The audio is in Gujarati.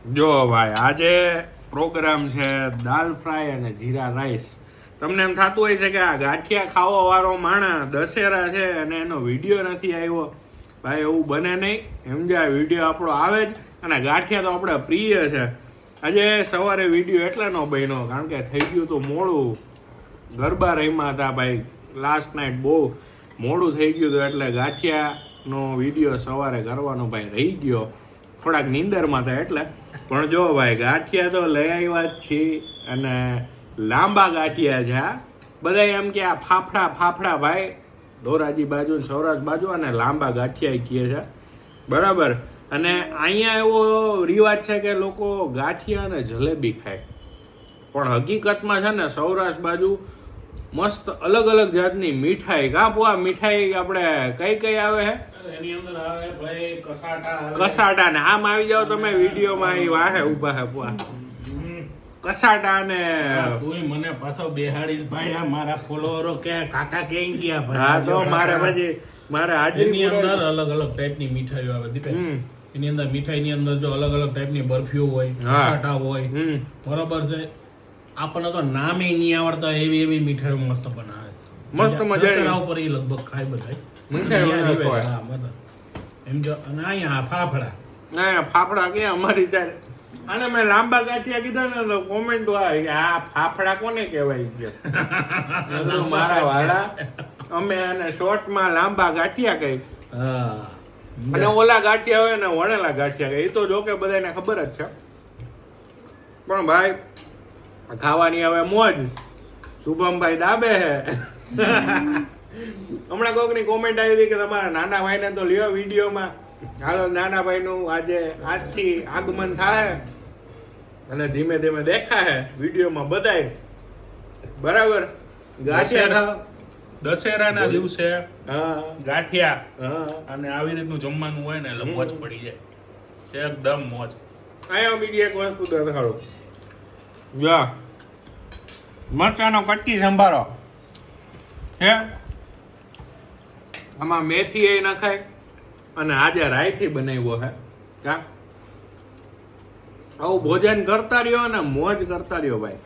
જો ભાઈ આજે પ્રોગ્રામ છે દાલ ફ્રાય અને જીરા રાઈસ. તમને એમ થતું હોય છે કે આ ગાંઠિયા ખાવા વાળો માણસ દશેરા છે અને એનો વિડીયો નથી આવ્યો. ભાઈ એવું બને નહીં, સમજાય. વિડીયો આપણો આવે જ, અને ગાંઠિયા તો આપણે પ્રિય છે. આજે સવારે વિડીયો એટલે ન બન્યો કારણ કે થઈ ગયું તો મોડું. ગરબા રમ્યા હતા ભાઈ, લાસ્ટ નાઇટ બહુ મોડું થઈ ગયું હતું, એટલે ગાંઠિયાનો વિડીયો સવારે કરવાનો ભાઈ રહી ગયો. થોડાક નીંદરમાં હતા એટલે. પણ જો ભાઈ ગાંઠિયા તો લઈ આવ્યા જ છીએ, અને લાંબા ગાંઠિયા છે. બધા એમ કે આ ફાફડા ફાફડા ભાઈ, ધોરાજી બાજુ સૌરાષ્ટ્ર બાજુ અને લાંબા ગાંઠિયા કહે છે, બરાબર. અને અહીંયા એવો રિવાજ છે કે લોકો ગાંઠિયા અને જલેબી ખાય, પણ હકીકતમાં છે ને સૌરાષ્ટ્ર બાજુ મસ્ત અલગ અલગ જાતની મીઠાઈ. કાપવા મીઠાઈ આપણે કઈ કઈ આવે છે? એની અંદર આવે ભાઈ કસાટા. કસાટા ને આમ આવી જાવ તમે વિડીયોમાં, એ વાહે ઉભા હે પુઆ કસાટા ને. તું મને પાછો બેહાડીશ ભાઈ. આ મારા ફોલોવરો કે કાકા કેમ ગયા ભાઈ? હા તો મારે પછી મારે હાજરી અંદર અલગ અલગ ટાઈપની મીઠાઈઓ આવે દીપે. એની અંદર મીઠાઈની અંદર જો અલગ અલગ ટાઈપની બરફીઓ હોય, કસાટા હોય, બરોબર છે. આપણને તો નામે નહીં આવડતા એવી એવી મીઠાઈઓ મસ્ત બનાવે, મસ્ત મજા ઉપર એ લગભગ ખાય બધા. એમ જો અને અહીંયા ફાફડા. ના ફાફડા કે અમારી ચાલે. અને મેં લાંબા ગાંઠિયા કીધા ને તો કોમેન્ટ આવી કે આ ફાફડા કોને કહેવાય છે. મારા વાળા અમે આને શોર્ટમાં લાંબા ગાંઠિયા કહી, અને ઓલા ગાંઠિયા હોય ને વણેલા ગાંઠિયા કહે. એ તો જો કે બધાને ખબર જ છે. પણ ભાઈ ખાવાની હવે મોજ. શુભમભાઈ દાબે હે. હમણાં કોઈકની કોમેન્ટ આવી હતી કે તમારા નાના ભાઈને તો લ્યો વિડીયોમાં. હાલો નાના ભાઈનું આજે આજથી આગમન થાય અને ધીમે ધીમે દેખાય વિડીયોમાં બધાય, બરાબર. ગાંઠિયા દશેરાના દિવસે ગાંઠિયા અને આવી રીતનું જમવાનું હોય ને એટલે મોજ પડી જાય, એકદમ મોજ. અહીંયા બીજી એક વસ્તુ દેખાડો. જા મરચાનો કટકી સંભારો હે, આમાં મેથી એ નખાય, અને આજે રાઈથી બનાવ્યો હે. આવું ભોજન કરતા રહ્યો અને મોજ કરતા રહ્યો ભાઈ.